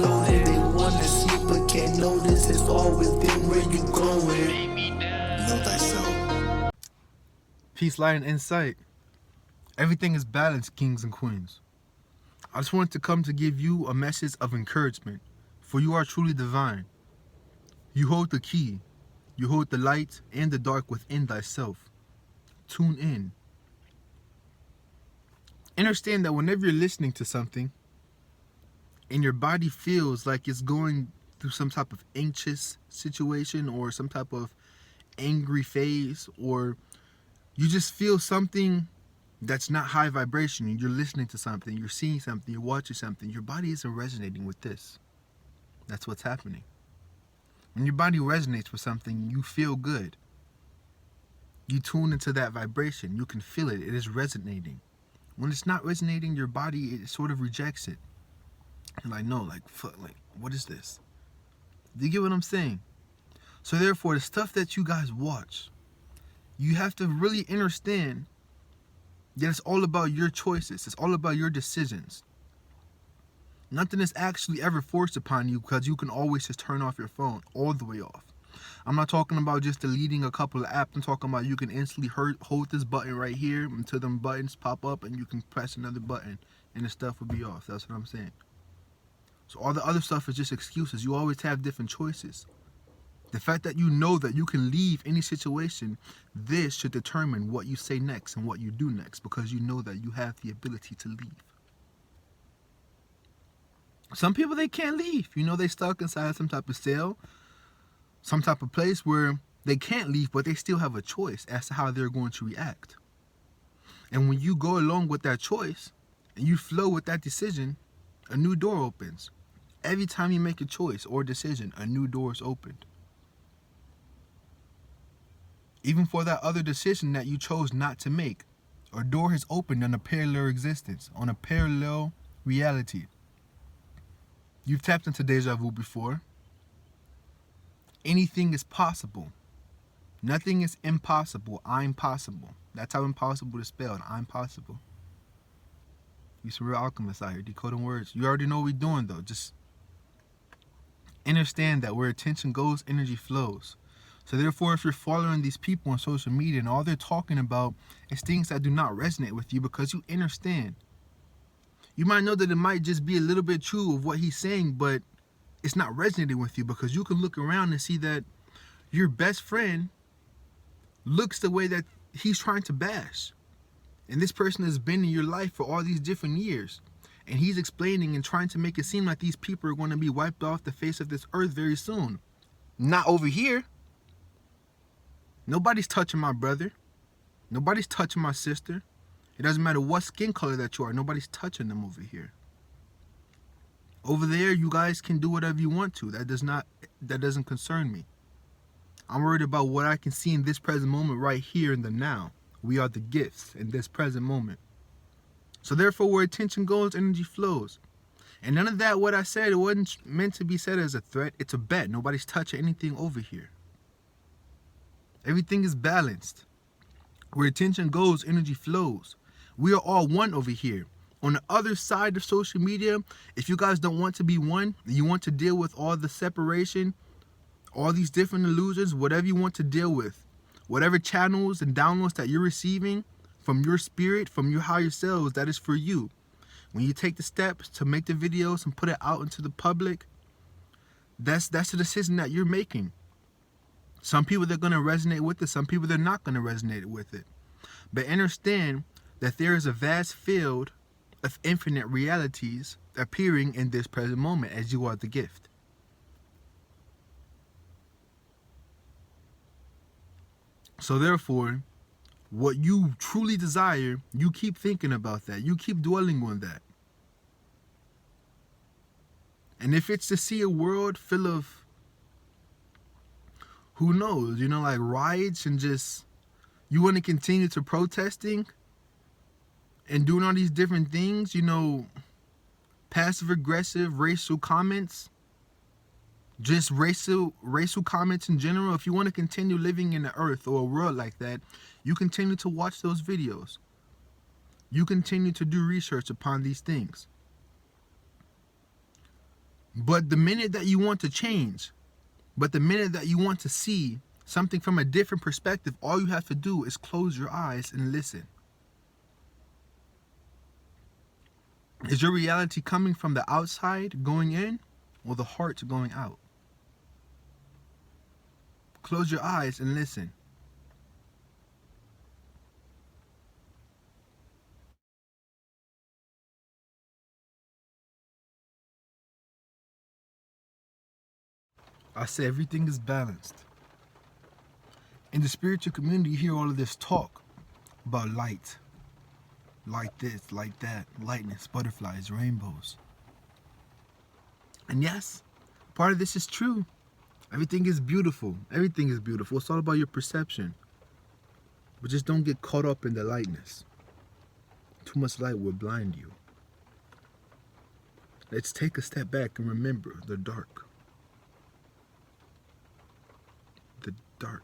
glowing. They wanna see but can't notice. It's all within where you going. Know thyself. Peace, light, and insight. Everything is balanced, kings and queens. I just wanted to come to give you a message of encouragement, for you are truly divine. You hold the key. You hold the light and the dark within thyself. Tune in. Understand that whenever you're listening to something and your body feels like it's going through some type of anxious situation or some type of angry phase, or you just feel something that's not high vibration, you're listening to something, you're seeing something, you're watching something, your body isn't resonating with this. That's what's happening. When your body resonates with something, you feel good. You tune into that vibration. You can feel it. It is resonating. When it's not resonating, your body, it sort of rejects it. You're like, no, like, what is this? Do you get what I'm saying? So therefore, the stuff that you guys watch, you have to really understand that it's all about your choices. It's all about your decisions. Nothing is actually ever forced upon you, because you can always just turn off your phone all the way off. I'm not talking about just deleting a couple of apps. I'm talking about you can instantly hold this button right here until them buttons pop up, and you can press another button and the stuff will be off. That's what I'm saying. So all the other stuff is just excuses. You always have different choices. The fact that you know that you can leave any situation, this should determine what you say next and what you do next, because you know that you have the ability to leave. Some people, they can't leave. They stuck inside some type of cell, some type of place where they can't leave, but they still have a choice as to how they're going to react. And when you go along with that choice and you flow with that decision, a new door opens. Every time you make a choice or decision, a new door is opened. Even for that other decision that you chose not to make, a door has opened on a parallel existence, on a parallel reality. You've tapped into deja vu before. Anything is possible. Nothing is impossible. I'm possible. That's how impossible is spelled. I'm possible. We some real alchemists out here decoding words. You already know what we're doing, though. Just understand that where attention goes, energy flows. So therefore, if you're following these people on social media and all they're talking about is things that do not resonate with you, because you understand, you might know that it might just be a little bit true of what he's saying, but it's not resonating with you, because you can look around and see that your best friend looks the way that he's trying to bash. And this person has been in your life for all these different years. And he's explaining and trying to make it seem like these people are going to be wiped off the face of this earth very soon. Not over here. Nobody's touching my brother. Nobody's touching my sister. It doesn't matter what skin color that you are. Nobody's touching them over here. Over there, you guys can do whatever you want to. That doesn't concern me. I'm worried about what I can see in this present moment right here in the now. We are the gifts in this present moment. So therefore, where attention goes, energy flows. And none of that, what I said, it wasn't meant to be said as a threat. It's a bet. Nobody's touching anything over here. Everything is balanced. Where attention goes, energy flows. We are all one over here. On the other side of social media, if you guys don't want to be one, you want to deal with all the separation, all these different illusions, whatever you want to deal with, whatever channels and downloads that you're receiving from your spirit, from your higher selves, that is for you. When you take the steps to make the videos and put it out into the public, that's the decision that you're making. Some people, they're going to resonate with it. Some people, they're not going to resonate with it. But understand that there is a vast field of infinite realities appearing in this present moment, as you are the gift. So therefore, what you truly desire, you keep thinking about that. You keep dwelling on that. And if it's to see a world full of, who knows, like riots and just, you want to continue to protesting and doing all these different things, passive aggressive racial comments, just racial comments in general. If you want to continue living in the earth or a world like that, you continue to watch those videos. You continue to do research upon these things. But the minute that you want to change, but the minute that you want to see something from a different perspective, all you have to do is close your eyes and listen. Is your reality coming from the outside going in, or the heart going out? Close your eyes and listen. I say everything is balanced. In the spiritual community, you hear all of this talk about light. Like this, like that, lightness, butterflies, rainbows. And yes, part of this is true. Everything is beautiful. Everything is beautiful. It's all about your perception. But just don't get caught up in the lightness. Too much light will blind you. Let's take a step back and remember the dark. The dark.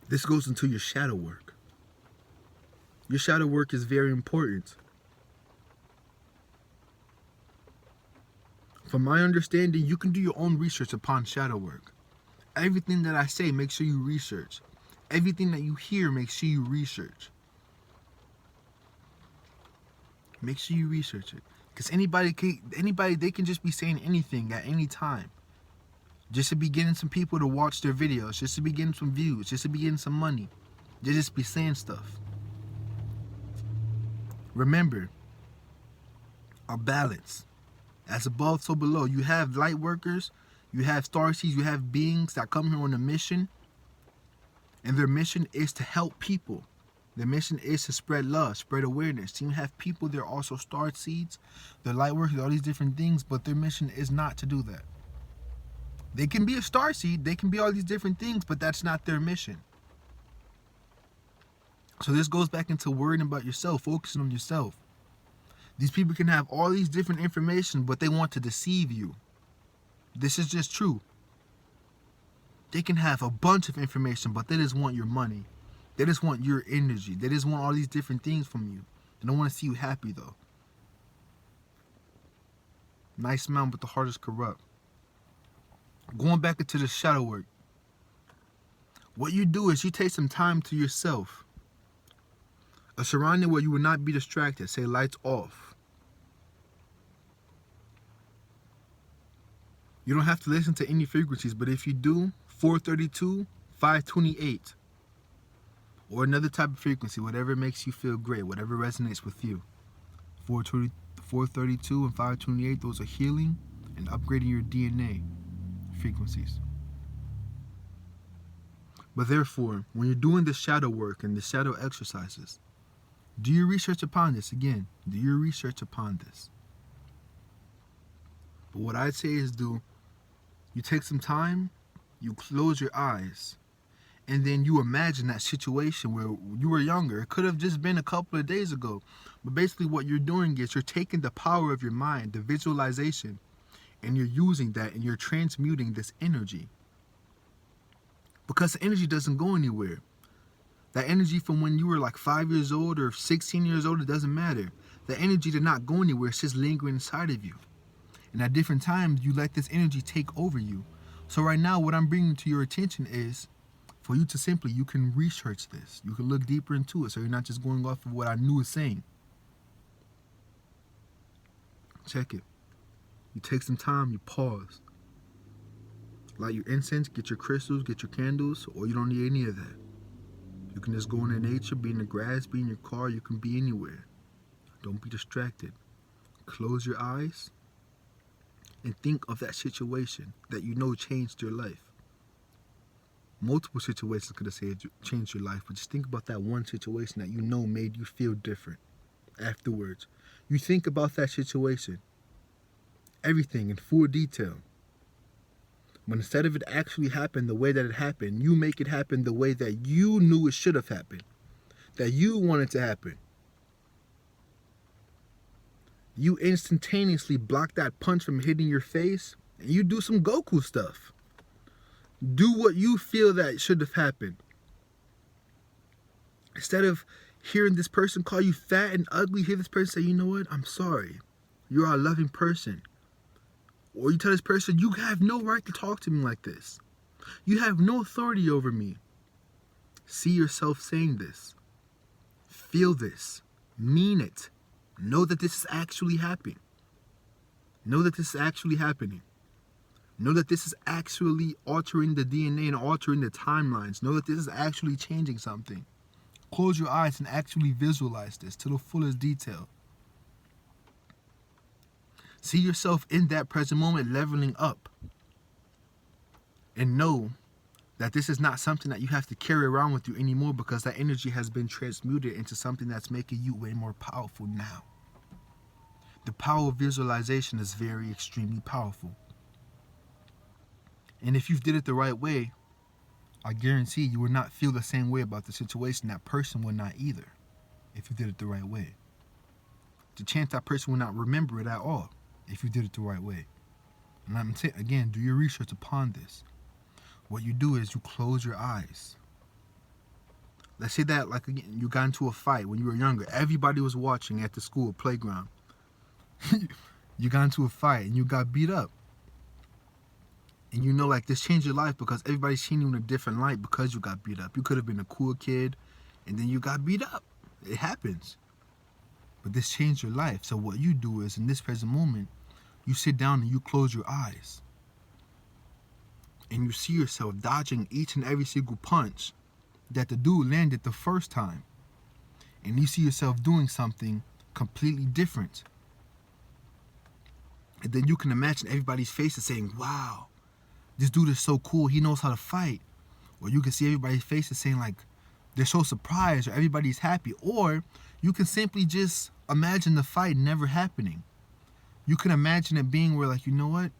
This goes into your shadow work. Your shadow work is very important. From my understanding, you can do your own research upon shadow work. Everything that I say, make sure you research. Everything that you hear, make sure you research. Make sure you research it. Because anybody, they can just be saying anything at any time. Just to be getting some people to watch their videos. Just to be getting some views. Just to be getting some money. They just be saying stuff. Remember, a balance. As above, so below. You have light workers. You have starseeds. You have beings that come here on a mission. And their mission is to help people. Their mission is to spread love, spread awareness. You have people, they're also starseeds. They're light workers, all these different things. But their mission is not to do that. They can be a starseed. They can be all these different things. But that's not their mission. So this goes back into worrying about yourself, focusing on yourself. These people can have all these different information, but they want to deceive you. This is just true. They can have a bunch of information, but they just want your money. They just want your energy. They just want all these different things from you. They don't want to see you happy, though. Nice smile, but the heart is corrupt. Going back into the shadow work. What you do is you take some time to yourself. A surrounding where you will not be distracted. Say lights off. You don't have to listen to any frequencies, but if you do, 432, 528, or another type of frequency, whatever makes you feel great, whatever resonates with you. 432 and 528, those are healing and upgrading your DNA frequencies. But therefore, when you're doing the shadow work and the shadow exercises, do your research upon this. Again, do your research upon this. But what I'd say is you take some time, you close your eyes, and then you imagine that situation where you were younger. It could have just been a couple of days ago. But basically what you're doing is you're taking the power of your mind, the visualization, and you're using that and you're transmuting this energy. Because the energy doesn't go anywhere. That energy from when you were like 5 years old or 16 years old, it doesn't matter. The energy did not go anywhere. It's just lingering inside of you. And at different times, you let this energy take over you. So right now, what I'm bringing to your attention is for you to simply, you can research this. You can look deeper into it so you're not just going off of what I knew is saying. Check it. You take some time, you pause. Light your incense, get your crystals, get your candles, or you don't need any of that. You can just go into nature, be in the grass, be in your car, you can be anywhere. Don't be distracted. Close your eyes and think of that situation that you know changed your life. Multiple situations could have said changed your life, but just think about that one situation that you know made you feel different afterwards. You think about that situation, everything in full detail. But instead of it actually happened the way that it happened, you make it happen the way that you knew it should have happened, that you wanted to happen. You instantaneously block that punch from hitting your face, and you do some Goku stuff. Do what you feel that should have happened. Instead of hearing this person call you fat and ugly, hear this person say, you know what, I'm sorry. you are a loving person. Or you tell this person, you have no right to talk to me like this. You have no authority over me. See yourself saying this. Feel this. Mean it. Know that this is actually happening. Know that this is actually happening. Know that this is actually altering the DNA and altering the timelines. Know that this is actually changing something. Close your eyes and actually visualize this to the fullest detail. See yourself in that present moment leveling up. And know that this is not something that you have to carry around with you anymore, because that energy has been transmuted into something that's making you way more powerful now. The power of visualization is very extremely powerful. And if you did it the right way, I guarantee you will not feel the same way about the situation. That person will not either, if you did it the right way. The chance that person will not remember it at all if you did it the right way. And I'm saying, again, do your research upon this. What you do is you close your eyes. Let's say that, like, again, you got into a fight when you were younger. Everybody was watching at the school playground. You got into a fight and you got beat up. And you know, like, this changed your life because everybody's seen you in a different light because you got beat up. You could have been a cool kid and then you got beat up. It happens. But this changed your life. So what you do is, in this present moment, you sit down and you close your eyes. And you see yourself dodging each and every single punch that the dude landed the first time. And you see yourself doing something completely different. And then you can imagine everybody's faces saying, wow, this dude is so cool. He knows how to fight. Or you can see everybody's faces saying, like, they're so surprised, or everybody's happy. Or you can simply just imagine the fight never happening. You can imagine it being where, like, you know what?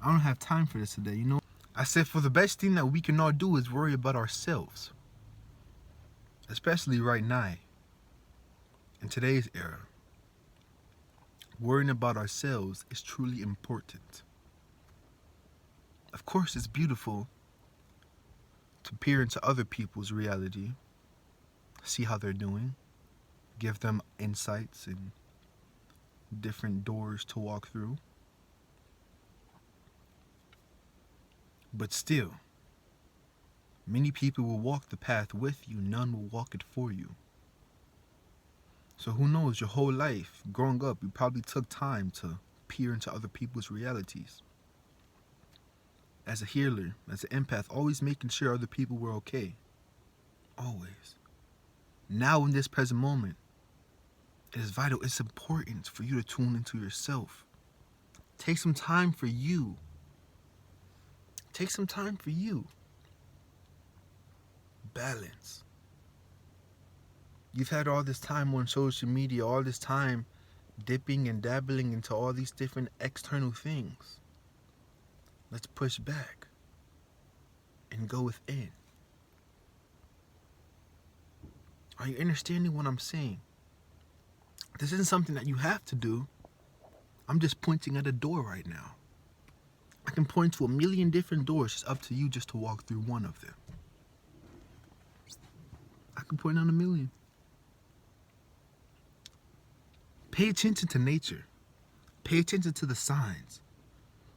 I don't have time for this today, you know? I said, for the best thing that we can all do is worry about ourselves. Especially right now, in today's era. Worrying about ourselves is truly important. Of course, it's beautiful to peer into other people's reality, see how they're doing, give them insights and different doors to walk through. But still, many people will walk the path with you, none will walk it for you. So who knows, your whole life, growing up, you probably took time to peer into other people's realities. As a healer, as an empath, always making sure other people were okay. Always. Now in this present moment, it is vital, it's important for you to tune into yourself. Take some time for you. Take some time for you. Balance. You've had all this time on social media, all this time dipping and dabbling into all these different external things. Let's push back and go within. Are you understanding what I'm saying? This isn't something that you have to do. I'm just pointing at a door right now. I can point to a million different doors. It's up to you just to walk through one of them. I can point out a million. Pay attention to nature. Pay attention to the signs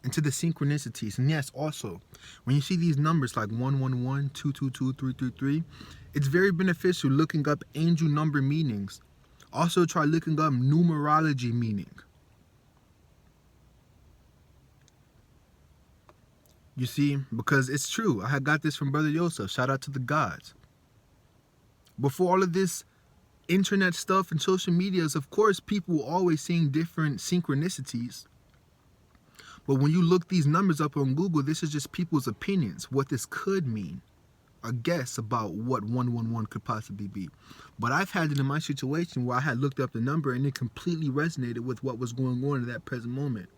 and to the synchronicities. And yes, also, when you see these numbers like 111, 222, 333, it's very beneficial looking up angel number meanings. Also, try looking up numerology meaning. You see, because it's true. I had got this from Brother Yosef. Shout out to the gods. Before all of this internet stuff and social medias, of course, people were always seeing different synchronicities. But when you look these numbers up on Google, this is just people's opinions, what this could mean. A guess about what 111 could possibly be. But I've had it in my situation where I had looked up the number and it completely resonated with what was going on in that present moment.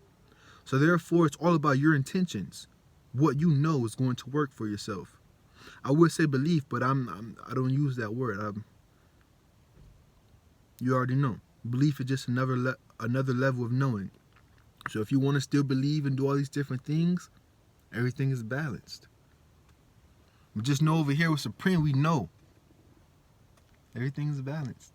So therefore, it's all about your intentions. What you know is going to work for yourself. I would say belief, but I don't use that word. You already know. Belief is just another level of knowing. So if you want to still believe and do all these different things, everything is balanced. But just know over here with Supreme, we know everything is balanced.